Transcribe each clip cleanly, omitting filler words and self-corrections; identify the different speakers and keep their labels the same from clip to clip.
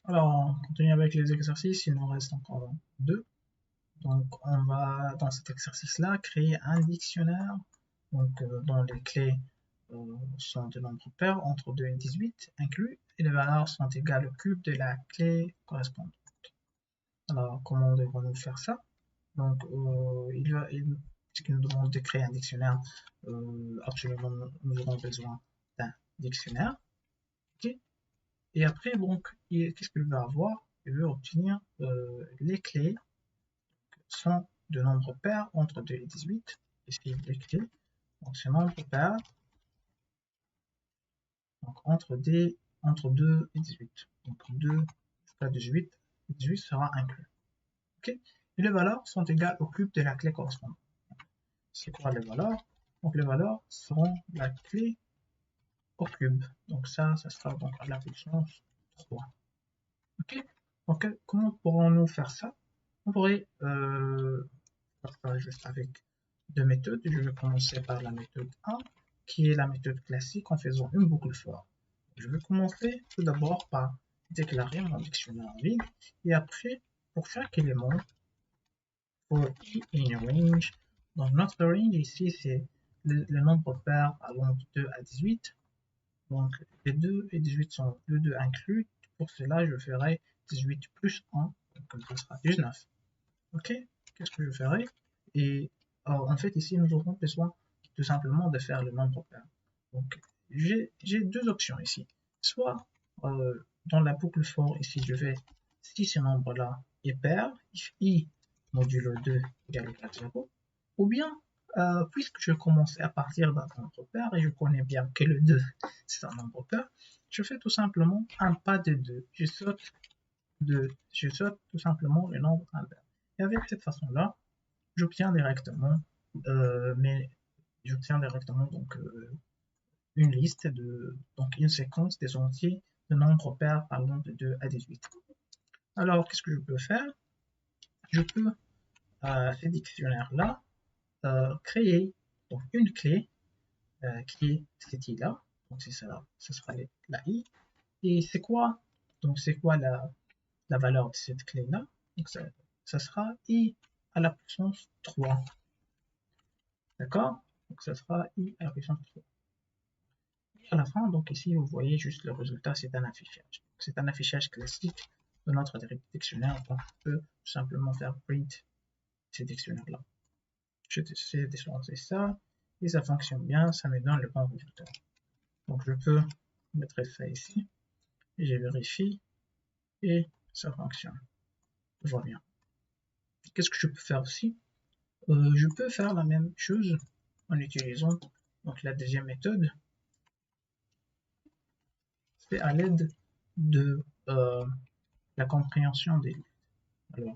Speaker 1: Alors, on continue avec les exercices, il nous reste encore deux. Donc, on va, dans cet exercice-là, créer un dictionnaire dont les clés sont de nombres pairs entre 2 et 18 inclus, et les valeurs sont égales au cube de la clé correspondante. Alors, comment devons-nous faire ça? Donc, puisqu'il nous demande de créer un dictionnaire, absolument, nous aurons besoin d'un dictionnaire. Okay. Et après, donc, qu'est-ce qu'il veut avoir? Il veut obtenir les clés sont de nombres pairs entre 2 et 18. Ici, les clés, donc ce nombre pair, donc entre 2 et 18. Donc 2 jusqu'à 18, 18 sera inclus. Okay. Et les valeurs sont égales au cube de la clé correspondante. C'est quoi les valeurs? Donc les valeurs seront la clé au cube. Donc ça sera donc à la puissance 3. Ok. Donc comment pourrons-nous faire ça? On pourrait faire juste avec deux méthodes. Je vais commencer par la méthode 1, qui est la méthode classique en faisant une boucle for. Je vais commencer tout d'abord par déclarer mon dictionnaire vide, et après, pour chaque élément, for i in range, donc notre range ici, c'est le nombre pair allant de 2 à 18. Donc les 2 et 18 sont les deux inclus. Pour cela, je ferai 18 plus 1, donc ça sera 19. Ok, qu'est-ce que je ferai? Et en fait, ici, nous aurons besoin tout simplement de faire le nombre pair. Donc, j'ai deux options ici. Soit dans la boucle for, ici, je vais, si ce nombre-là est pair, if i modulo 2 égale 0, ou bien, puisque je commence à partir d'un nombre pair et je connais bien que le 2 c'est un nombre pair, je fais tout simplement un pas de 2. Je saute tout simplement le nombre impair. Et avec cette façon-là, j'obtiens directement, donc une liste donc une séquence des entiers de nombres pairs allant de 2 à 18. Alors, qu'est-ce que je peux faire? Je peux, ces dictionnaires-là, créer donc une clé qui est cette i-là. Donc c'est ça, ce sera la i. Et c'est quoi? Donc c'est quoi la valeur de cette clé-là? Donc ça sera i à la puissance 3. D'accord? Donc ça sera i à la puissance 3. Et à la fin, donc ici, vous voyez juste le résultat, c'est un affichage. C'est un affichage classique de notre dictionnaire. Donc on peut tout simplement faire print ces dictionnaires-là. Je sais déclencher ça, et ça fonctionne bien, ça me donne le bon résultat. Donc je peux mettre ça ici, et je vérifie, et ça fonctionne. Je vois bien. Qu'est-ce que je peux faire aussi? Je peux faire la même chose en utilisant donc la deuxième méthode. C'est à l'aide de la compréhension des listes. Alors,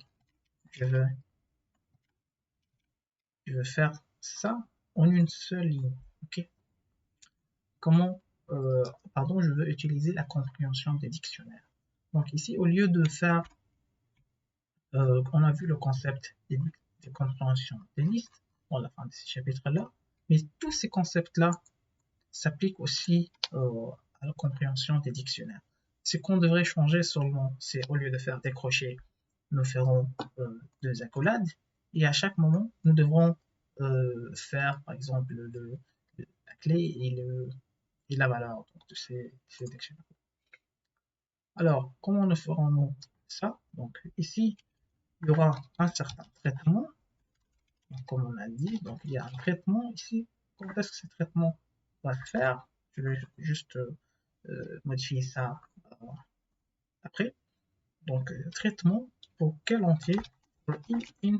Speaker 1: je vais faire ça en une seule ligne. Ok. Comment pardon, je veux utiliser la compréhension des dictionnaires. Donc ici, au lieu de faire, on a vu le concept de compréhension des listes à la fin de ce chapitre-là, mais tous ces concepts-là s'appliquent aussi à la compréhension des dictionnaires. Ce qu'on devrait changer seulement, c'est au lieu de faire des crochets, nous ferons deux accolades, et à chaque moment, nous devrons faire, par exemple, la clé et la valeur donc, de ces dictionnaires. Alors, comment nous ferons-nous ça? Donc ici, il y aura un certain traitement, donc, comme on a dit, donc il y a un traitement ici. Comment est-ce que ce traitement va se faire? Je vais juste modifier ça après. Donc, traitement pour quel entier? Pour i in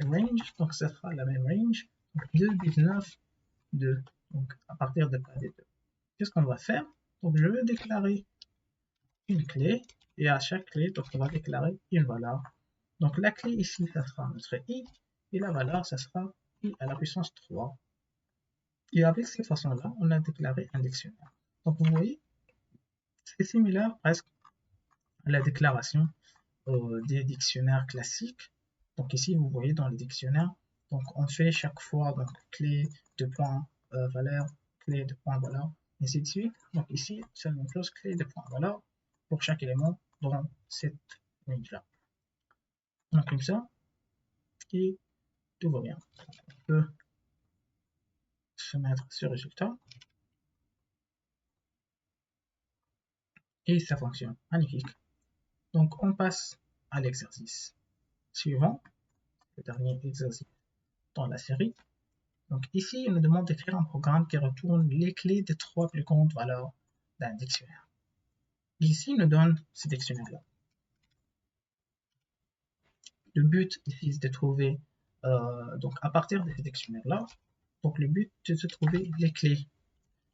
Speaker 1: range, donc ça sera la même range, donc 2, 19, 2, donc à partir de pas des 2. Qu'est-ce qu'on va faire? Donc je vais déclarer une clé, et à chaque clé, donc on va déclarer une valeur. Donc la clé ici, ça sera notre i, et la valeur, ça sera i à la puissance 3. Et avec cette façon-là, on a déclaré un dictionnaire. Donc vous voyez, c'est similaire presque à la déclaration des dictionnaires classiques. Donc ici, vous voyez dans le dictionnaire, donc on fait chaque fois donc clé de point valeur, clé de point valeur, ainsi de suite. Donc ici, c'est la même chose, clé de point valeur pour chaque élément dans cette range-là. Donc comme ça, et tout va bien. On peut se mettre ce résultat. Et ça fonctionne. Magnifique. Donc on passe à l'exercice suivant, le dernier exercice dans la série. Donc ici, il nous demande d'écrire un programme qui retourne les clés des 3 plus grandes valeurs d'un dictionnaire. Ici, il nous donne ce dictionnaire-là. Le but ici, c'est de trouver, donc à partir de ce dictionnaire-là, donc le but c'est de trouver les clés.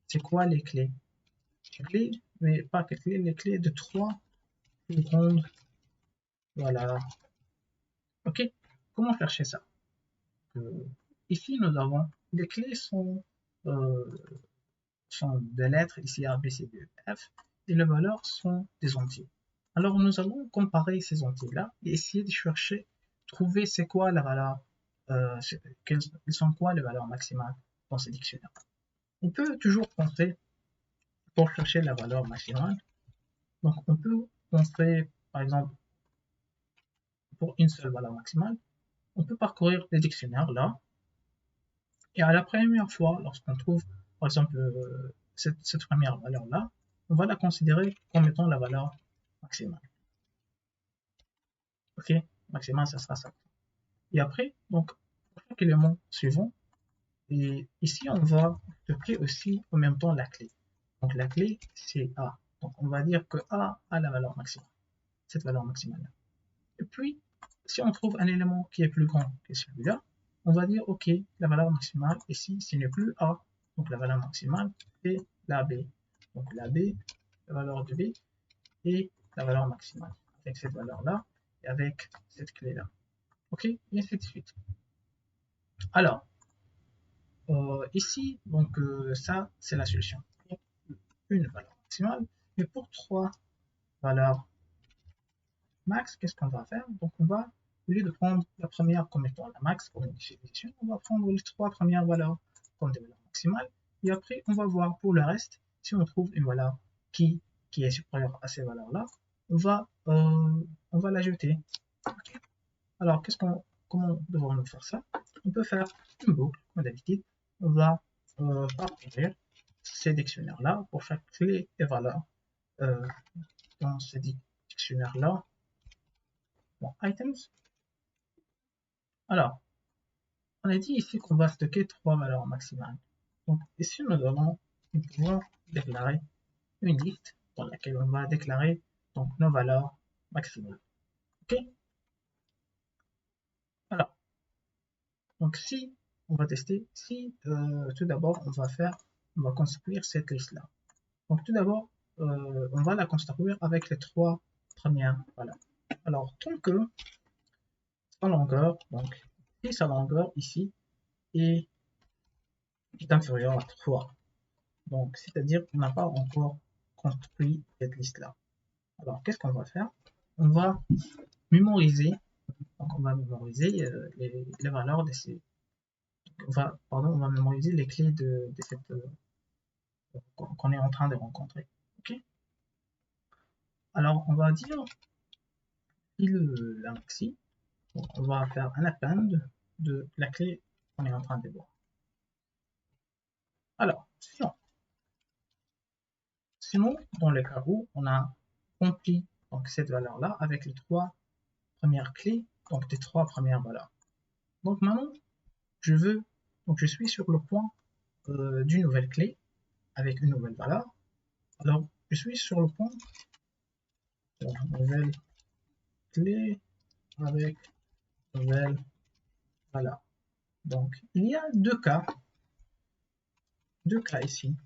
Speaker 1: C'est quoi les clés? Les clés, mais pas les clés, les clés de 3 plus grandes valeurs. Ok, comment chercher ça? Ici, nous avons, les clés euh, sont des lettres, ici A, B, C, D, E, F, et les valeurs sont des entiers. Alors, nous allons comparer ces entiers-là et essayer de chercher, trouver c'est quoi la valeur, quelles sont quoi les valeurs maximales dans ce dictionnaire. On peut toujours penser, pour chercher la valeur maximale, donc on peut penser, par exemple, pour une seule valeur maximale, on peut parcourir les dictionnaires là, et à la première fois, lorsqu'on trouve, par exemple, cette première valeur-là, on va la considérer comme étant la valeur maximale. Ok, maximale, ça sera ça. Et après, donc, pour chaque élément suivant, et ici, on va stocker aussi en même temps la clé. Donc, la clé, c'est A. Donc, on va dire que A a la valeur maximale, cette valeur maximale-là. Et puis, si on trouve un élément qui est plus grand que celui-là, on va dire, OK, la valeur maximale, ici, ce n'est plus A, donc la valeur maximale, c'est la B. Donc la B, la valeur de B, et la valeur maximale, avec cette valeur-là, et avec cette clé-là. OK, et ainsi de suite. Alors, ici, donc ça, c'est la solution. Une valeur maximale, mais pour 3 valeurs max, qu'est-ce qu'on va faire? Donc on va, au lieu de prendre la première comme étant la max pour une définition, on va prendre les 3 premières valeurs comme des valeurs maximales, et après on va voir pour le reste, si on trouve une valeur qui est supérieure à ces valeurs-là, on va l'ajouter. Okay. Alors comment devons-nous faire ça? On peut faire une boucle, comme d'habitude, on va parcourir ces dictionnaires-là pour chaque clé et valeur dans ces dictionnaires-là. Bon, items. Alors, on a dit ici qu'on va stocker 3 valeurs maximales. Donc ici, nous pouvons déclarer une liste dans laquelle on va déclarer donc nos valeurs maximales. Ok? Alors, donc si on va tester, si tout d'abord on va construire cette liste-là. Donc tout d'abord, on va la construire avec les 3 premières valeurs. Alors, tant que sa longueur, donc si sa longueur ici est inférieur à 3. Donc, c'est-à-dire qu'on n'a pas encore construit cette liste-là. Alors, qu'est-ce qu'on va faire? On va mémoriser, donc on va mémoriser les valeurs de ces... on va mémoriser les clés de cette qu'on est en train de rencontrer. Ok? Alors, on va dire la maxi, donc on va faire un append de la clé qu'on est en train de voir. Alors, sinon, dans le cas où on a rempli donc, cette valeur-là avec les 3 premières clés, donc les 3 premières valeurs. Donc maintenant, je suis sur le point d'une nouvelle clé avec une nouvelle valeur. Alors, je suis sur le point de la nouvelle clé avec nouvelle valeur. Donc, il y a deux cas ici.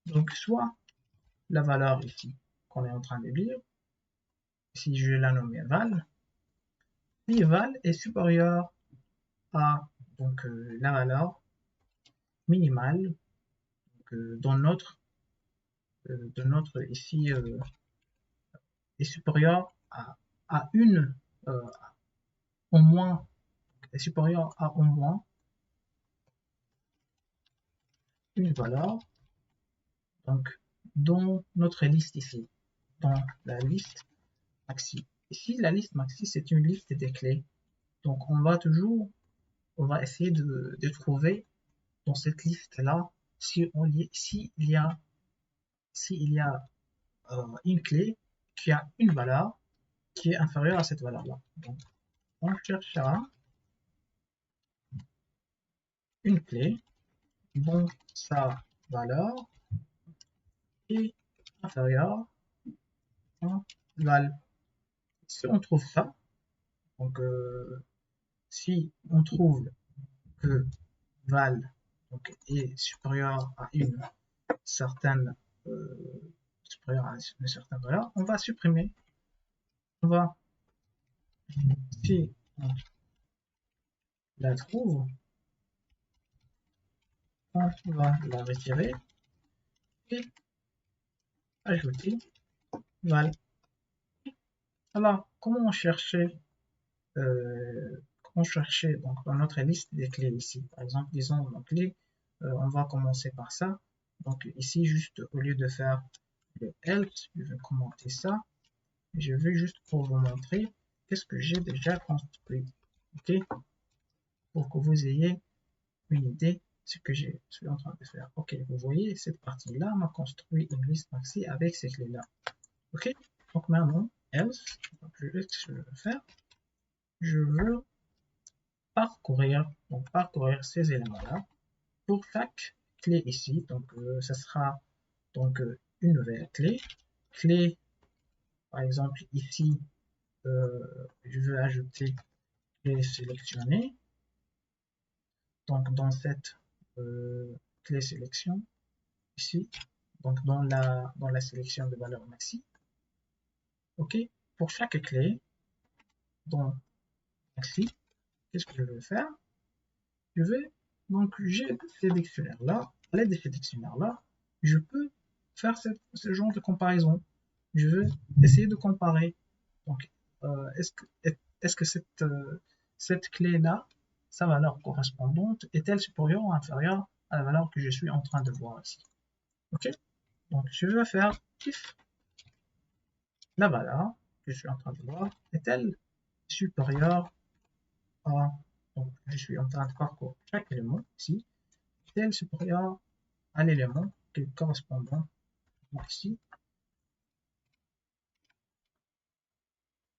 Speaker 1: Donc, soit la valeur ici qu'on est en train de lire, si je la nomme val, si val est supérieur à donc, la valeur minimale donc, dans notre ici est supérieur à une au moins est supérieur à au moins une valeur donc dans notre liste ici, dans la liste maxi. Ici, la liste maxi, c'est une liste des clés. Donc, on va essayer de trouver dans cette liste-là s'il y a, une clé qui a une valeur qui est inférieure à cette valeur-là. Donc, on cherchera une clé dont sa valeur est inférieure à val. Si on trouve ça, donc si on trouve que val donc, est supérieur à une certaine valeur, on va supprimer. Si on la trouve, on va la retirer et ajouter val. Alors, comment chercher donc, dans notre liste des clés ici? Par exemple, disons nos clés, on va commencer par ça. Donc ici, juste au lieu de faire le else, je vais commenter ça. Je vais juste pour vous montrer qu'est-ce que j'ai déjà construit. Ok? Pour que vous ayez une idée de ce que je suis en train de faire. Ok, vous voyez, cette partie-là m'a construit une liste maxi avec ces clés-là. Ok? Donc maintenant, else, donc, ce que je veux faire, je veux parcourir ces éléments-là pour chaque clé ici. Donc, ça sera donc une nouvelle clé. Par exemple, ici, je veux ajouter clé sélectionnée. Donc, dans cette clé sélection, ici, donc dans la sélection de valeur maxi, ok, pour chaque clé, dans maxi, qu'est-ce que je veux faire? Je vais, donc j'ai ces dictionnaires-là, à l'aide de ces dictionnaires-là, je peux faire ce genre de comparaison. Je veux essayer de comparer. Donc, est-ce que cette clé-là, sa valeur correspondante, est-elle supérieure ou inférieure à la valeur que je suis en train de voir ici? Ok? Donc, je vais faire if la valeur que je suis en train de voir est-elle supérieure à. Donc, je suis en train de parcourir chaque élément ici. Est-elle supérieure à l'élément qui est correspondant ici?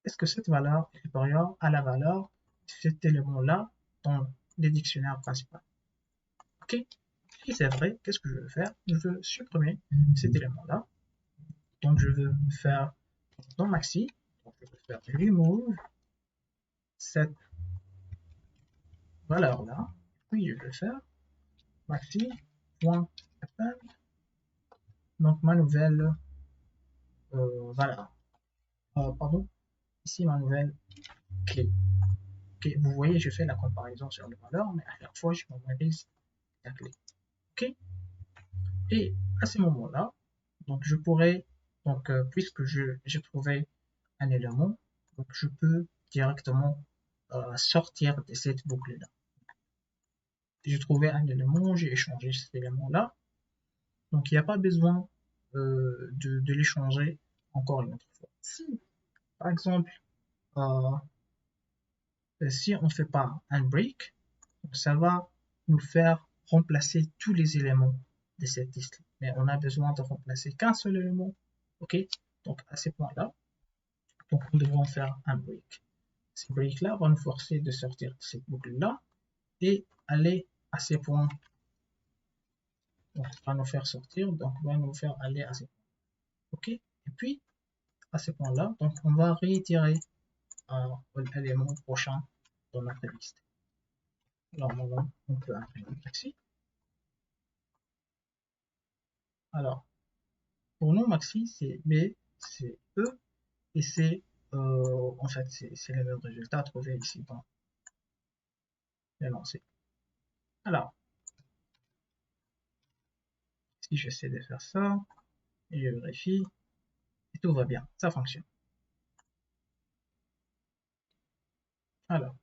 Speaker 1: Est-ce que cette valeur est supérieure à la valeur de cet élément-là dans les dictionnaires principaux? Ok? Si c'est vrai, qu'est-ce que je veux faire? Je veux supprimer cet élément-là. Donc, je veux faire dans maxi, donc je veux faire remove cette valeur-là. Puis, je vais faire maxi.append, donc ma nouvelle valeur. Pardon, ici ma nouvelle clé. Ok, vous voyez, je fais la comparaison sur les valeurs, mais à chaque fois, je mémorise la clé. Ok? Et à ce moment-là, donc je pourrais, donc puisque j'ai trouvé un élément, donc je peux directement sortir de cette boucle-là. J'ai trouvé un élément, j'ai échangé cet élément-là, donc il n'y a pas besoin de l'échanger encore une autre fois. Si, par exemple, si on ne fait pas un break, ça va nous faire remplacer tous les éléments de cette liste. Mais on a besoin de remplacer qu'un seul élément. Ok? Donc à ces points-là, donc nous devons faire un break. Ce break-là va nous forcer de sortir de cette boucle-là et aller à ces points. Donc va nous faire sortir, donc va nous faire aller à ces points. Ok? Et puis à ces points-là, donc on va réitérer l'élément prochain dans notre liste. Alors maintenant, on peut imprimer maxi. Alors, pour nous, maxi, c'est B, c'est E, et c'est en fait, c'est les mêmes résultats trouvés ici dans l'énoncé. Alors, si j'essaie de faire ça, et je vérifie, et tout va bien, ça fonctionne. Alors,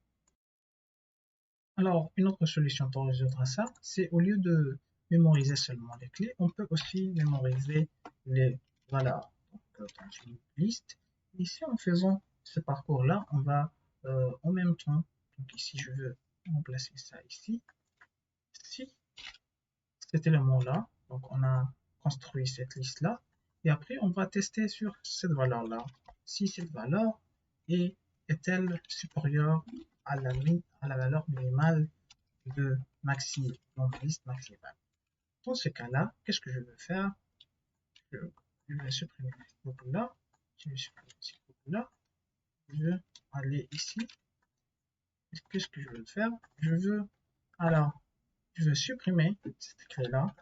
Speaker 1: une autre solution pour résoudre ça, c'est au lieu de mémoriser seulement les clés, on peut aussi mémoriser les valeurs. Donc, dans une liste, Ici, en faisant ce parcours-là, on va en même temps, donc ici, je veux remplacer ça ici. Si cet élément-là, donc on a construit cette liste-là, et après, on va tester sur cette valeur-là. Si cette valeur est-elle supérieure à la valeur minimale de maxi, donc liste maximale. Dans ce cas-là, qu'est-ce que je veux faire? je, je vais supprimer ce boucle-là, je vais supprimer ce boucle-là, je veux aller ici. Qu'est-ce que je veux faire? Alors, je veux supprimer cette clé-là.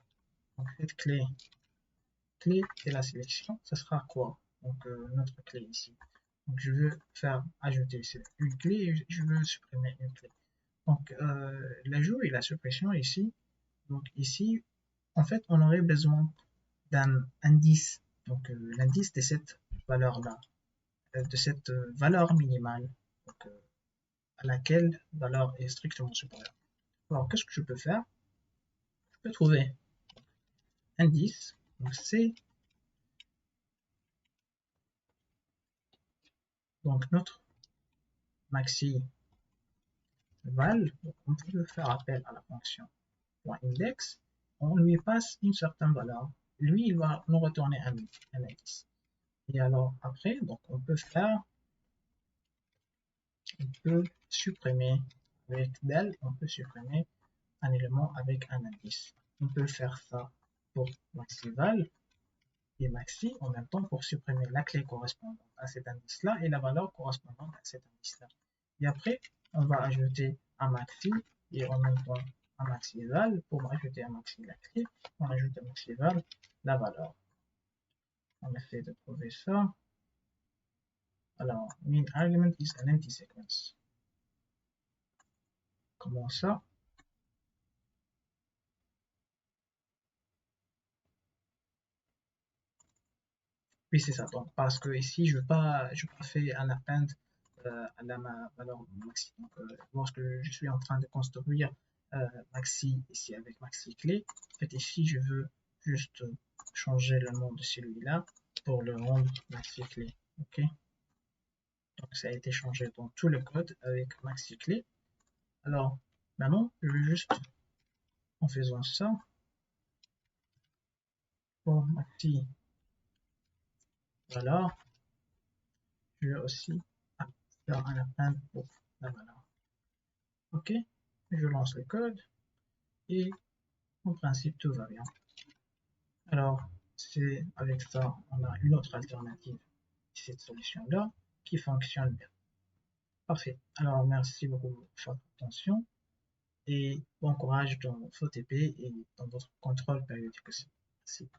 Speaker 1: Donc, cette clé de la sélection, ce sera quoi? Donc, notre clé ici. Donc, je veux faire ajouter une clé et je veux supprimer une clé. Donc, l'ajout et la suppression ici. Donc, ici, en fait, on aurait besoin d'un indice. Donc, l'indice de cette valeur-là, de cette valeur minimale. Donc, à laquelle valeur est strictement supérieure. Alors, qu'est-ce que je peux faire? Je peux trouver indice, donc c'est donc notre maxi val. Donc on peut faire appel à la fonction .index, on lui passe une certaine valeur. Lui, il va nous retourner un indice. Et alors après, donc on peut supprimer avec del, on peut supprimer un élément avec un indice. On peut faire ça pour maxival et maxi en même temps pour supprimer la clé correspondante à cet indice-là et la valeur correspondante à cet indice-là. Et après, on va ajouter un maxi et en même temps un maxival. Pour ajouter un maxi la clé, on ajoute un maxival la valeur. On essaie de trouver ça. Alors, min argument is an empty sequence. Comment ça? Oui, c'est ça. Donc, parce que ici, je n'ai pas fait un append à la valeur maxi. Donc, lorsque je suis en train de construire maxi ici avec maxi clé, en fait, ici, je veux juste changer le nom de celui-là pour le rendre maxi clé. OK? Donc, ça a été changé dans tout le code avec maxi clé. Alors, maintenant, je vais juste, en faisant ça, pour maxi valeur, je vais aussi faire un append pour la valeur. OK? Je lance le code et en principe tout va bien. Alors, c'est avec ça, on a une autre alternative, cette solution-là, qui fonctionne bien. Parfait. Alors, merci beaucoup pour votre attention et bon courage dans vos TP et dans votre contrôle périodique aussi. Merci.